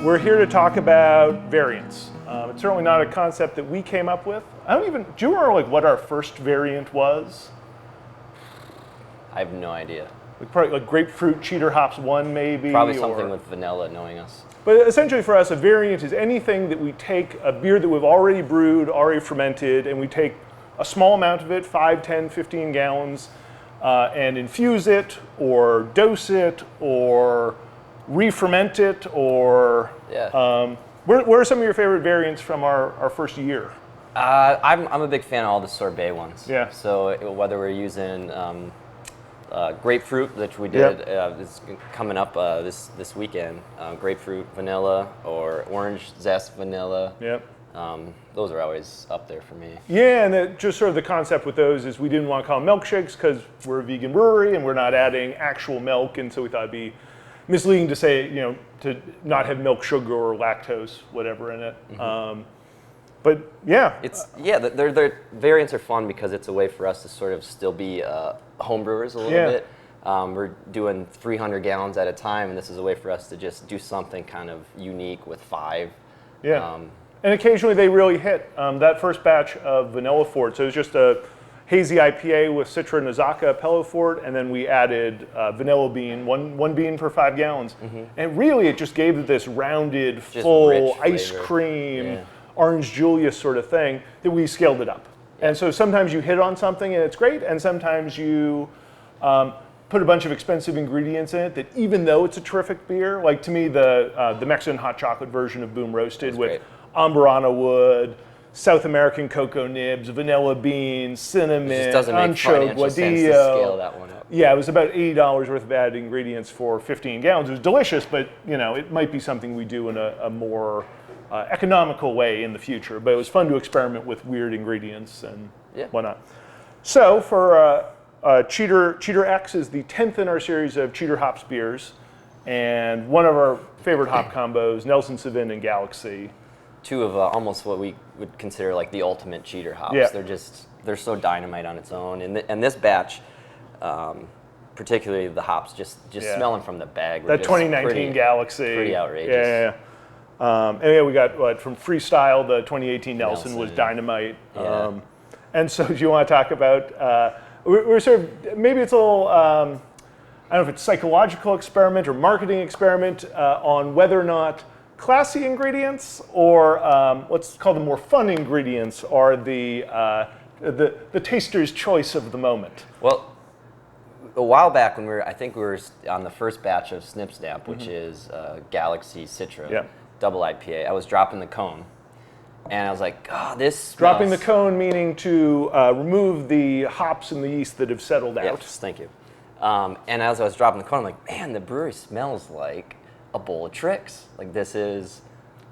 We're here to talk about variance. It's certainly not a concept that we came up with. Do you remember like what our first variant was? I have no idea. Probably like grapefruit cheater hops 1 maybe. Probably something with vanilla, knowing us. But essentially for us, a variant is anything that we take a beer that we've already brewed, already fermented, and we take a small amount of it, 5, 10, 15 gallons, and infuse it, or dose it, or re-ferment it, or... Yeah. What are some of your favorite variants from our first year? I'm a big fan of all the sorbet ones. Yeah. So whether we're using grapefruit, which we did, it's coming up this weekend, grapefruit vanilla or orange zest vanilla. Yep. Those are always up there for me. Yeah, and just sort of the concept with those is we didn't want to call them milkshakes because we're a vegan brewery and we're not adding actual milk, and so we thought it'd be misleading to say, to not have milk, sugar, or lactose, whatever in it. Mm-hmm. But yeah. Their variants are fun because it's a way for us to sort of still be home brewers a little bit. We're doing 300 gallons at a time, and this is a way for us to just do something kind of unique with 5. Yeah. And occasionally they really hit. That first batch of Vanilla Fort, so it was just a hazy-IPA with Citra and Azaka Pello Fort, and then we added vanilla bean, one bean per 5 gallons. Mm-hmm. And really it just gave it this rounded, just full ice cream, orange Julius sort of thing that we scaled it up. Yeah. And so sometimes you hit on something and it's great, and sometimes you put a bunch of expensive ingredients in it that even though it's a terrific beer, like to me the Mexican hot chocolate version of Boom Roasted with Amburana wood, South American cocoa nibs, vanilla beans, cinnamon, ancho, guadillo. Scale that one up. Yeah, it was about $80 worth of added ingredients for 15 gallons. It was delicious, but it might be something we do in a more economical way in the future. But it was fun to experiment with weird ingredients and whatnot. So for Cheater X is the 10th in our series of Cheater Hops beers, and one of our favorite hop combos, Nelson Sauvin and Galaxy. 2 of almost what we would consider like the ultimate cheater hops. Yeah. They're so dynamite on its own. And this batch, particularly the hops, just smelling from the bag. That 2019 Galaxy. Pretty outrageous. Yeah. And we got from Freestyle, the 2018 Nelson was dynamite. Yeah. And so do you want to talk about, we're sort of, maybe it's a little, I don't know if it's psychological experiment or marketing experiment on whether or not classy ingredients or let's call them more fun ingredients are the taster's choice of the moment. Well, a while back when I think we were on the first batch of Snip Snap, which is Galaxy Citra double IPA, I was dropping the cone. And I was like, this smells... Dropping the cone meaning to remove the hops and the yeast that have settled out. Yes, thank you. And as I was dropping the cone, I'm like, man, the brewery smells like a bowl of Trix. Like this is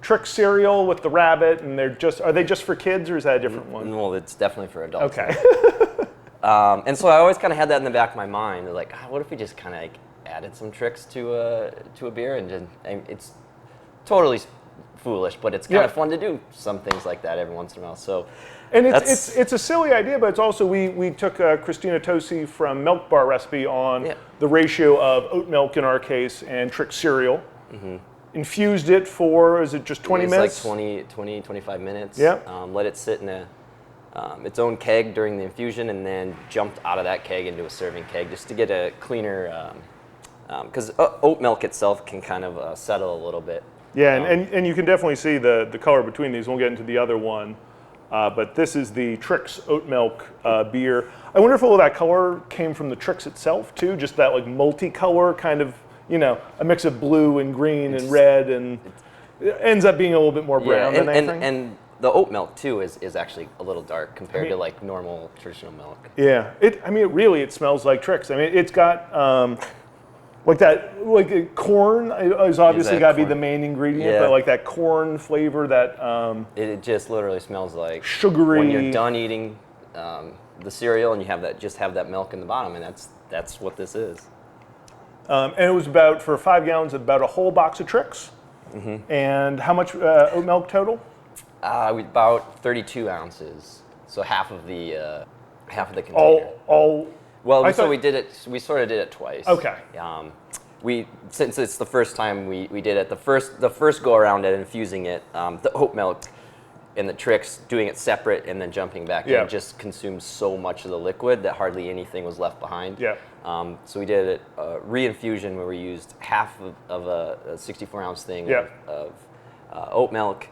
Trix Cereal with the rabbit, and are they just for kids or is that a different one? Well, it's definitely for adults. Okay. And so I always kind of had that in the back of my mind, like, what if we just kind of like added some Trix to a beer, and it's totally foolish, but it's kind of fun to do some things like that every once in a while. So. And it's a silly idea, but it's also, we took Christina Tosi from Milk Bar Recipe on the ratio of oat milk in our case and Trix cereal. Mm-hmm. Infused it for, is it just 20 minutes? Like 25 minutes. Yeah. Let it sit in its own keg during the infusion, and then jumped out of that keg into a serving keg just to get a cleaner, because oat milk itself can kind of settle a little bit. Yeah, and you can definitely see the color between these. We'll get into the other one. But this is the Trix oat milk beer. I wonder if all of that color came from the Trix itself too, just that like multicolor kind of, a mix of blue and green and red, and it ends up being a little bit more brown than anything. And the oat milk too is actually a little dark compared to like normal traditional milk. Yeah, it smells like Trix. It's got like corn is obviously got to be the main ingredient, but like that corn flavor, that it just literally smells like sugary. When you're done eating the cereal and you have that milk in the bottom, and that's what this is. And it was about, for 5 gallons, about a whole box of Trix. Mm-hmm. And how much oat milk total? About 32 ounces, so half of the container. All. Well, we sort of did it twice. Okay. since it's the first time we did it, the first go around at infusing it, the oat milk and the Trix, doing it separate and then jumping back in, just consumed so much of the liquid that hardly anything was left behind. Yeah. So we did a re-infusion where we used half of a 64-ounce thing of oat milk,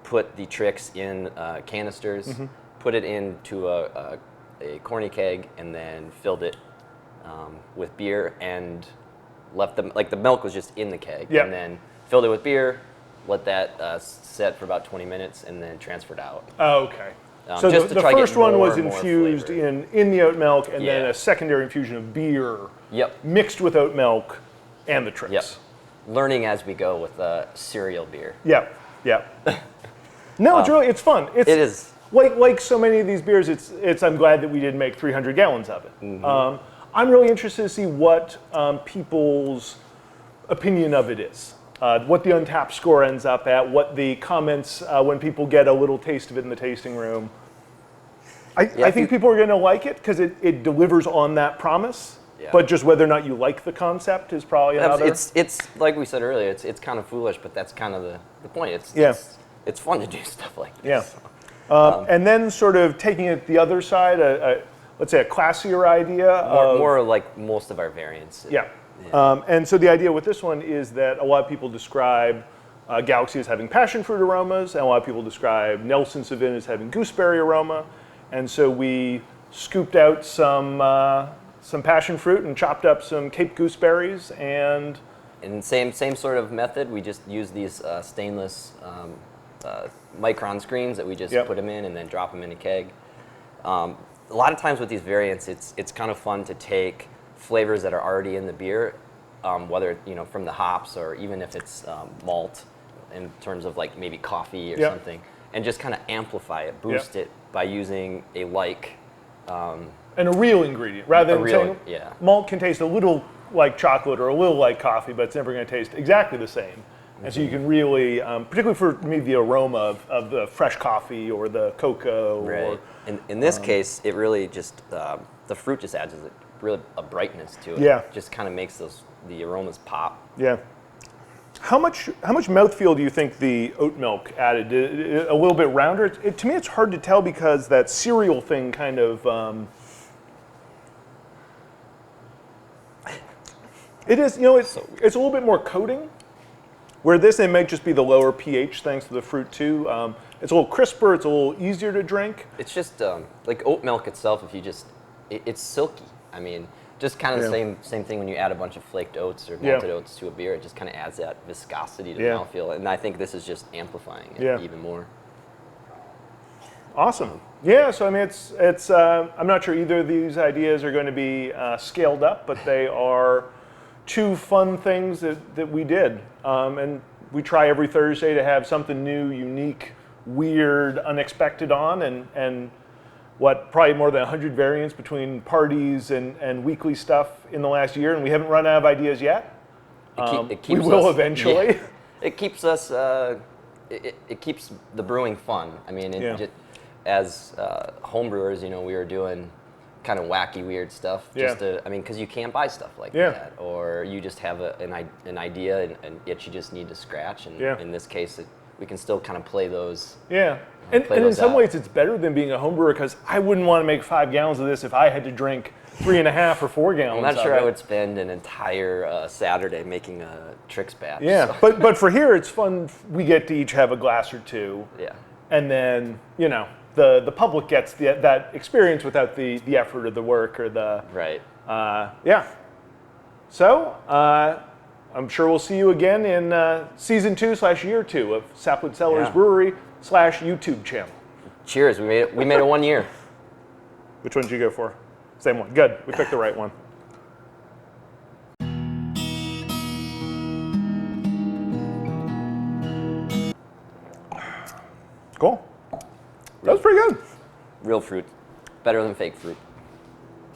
put the Trix in canisters, put it into a corny keg, and then filled it with beer and left them, like the milk was just in the keg, and then filled it with beer, let that set for about 20 minutes, and then transferred out. Oh, okay. So just the to try to first get one more was and more infused flavor. in the oat milk, and then a secondary infusion of beer mixed with oat milk and the Trix. Yep. Learning as we go with cereal beer. Yeah, yeah. No, it's fun. It is. Like so many of these beers, I'm glad that we didn't make 300 gallons of it. I'm really interested to see what people's opinion of it is. What the Untapped score ends up at, what the comments when people get a little taste of it in the tasting room. I think people are going to like it because it delivers on that promise. Yeah. But just whether or not you like the concept is probably another. It's like we said earlier. It's kind of foolish, but that's kind of the point. It's fun to do stuff like this. Yeah. And then sort of taking it the other side, let's say a classier idea. More like most of our variants. Yeah. And so the idea with this one is that a lot of people describe Galaxy as having passion fruit aromas, and a lot of people describe Nelson Sauvin as having gooseberry aroma. And so we scooped out some passion fruit and chopped up some Cape gooseberries and same sort of method. We just use these stainless micron screens that we just put them in and then drop them in a keg. A lot of times with these variants, it's kind of fun to take flavors that are already in the beer, whether from the hops or even if it's malt, in terms of like maybe coffee or something, and just kind of amplify it, boost it by using a and a real ingredient, rather than saying malt can taste a little like chocolate or a little like coffee, but it's never going to taste exactly the same. And so you can really, particularly for maybe the aroma of the fresh coffee or the cocoa. Right. In this case, it really just, the fruit just adds a brightness to it. Yeah. Just kind of makes the aromas pop. Yeah. How much mouthfeel do you think the oat milk added? A little bit rounder? To me, it's hard to tell because that cereal thing kind of, it is, it's a little bit more coating. Where this, it might just be the lower pH thanks to the fruit too. It's a little crisper, it's a little easier to drink. It's just like oat milk itself, if you just, it's silky. I mean, just kind of the same thing when you add a bunch of flaked oats or malted oats to a beer, it just kind of adds that viscosity to the mouthfeel. And I think this is just amplifying it even more. Awesome. Yeah, so I mean, it's I'm not sure either of these ideas are going to be scaled up, but they are two fun things that we did. And we try every Thursday to have something new, unique, weird, unexpected on, and probably more than 100 variants between parties and weekly stuff in the last year, and we haven't run out of ideas yet. We will eventually. Yeah, it keeps us, it keeps the brewing fun. I mean, as homebrewers, we were doing kind of wacky, weird stuff. Because you can't buy stuff like that, or you just have an idea and an itch you just need to scratch. And in this case, we can still kind of play those. Yeah, and in some ways, it's better than being a home brewer because I wouldn't want to make 5 gallons of this if I had to drink 3.5 or 4 gallons. I'm not sure I would spend an entire Saturday making a Trix batch. Yeah, so. but for here, it's fun. We get to each have a glass or two. Yeah, and then the public gets that experience without the effort or the work or the So I'm sure we'll see you again in season 2/year 2 of Sapwood Cellars Brewery /YouTube channel. Cheers! We made it 1 year. Which one did you go for? Same one. Good. We picked the right one. Cool. That was pretty good. Real fruit. Better than fake fruit.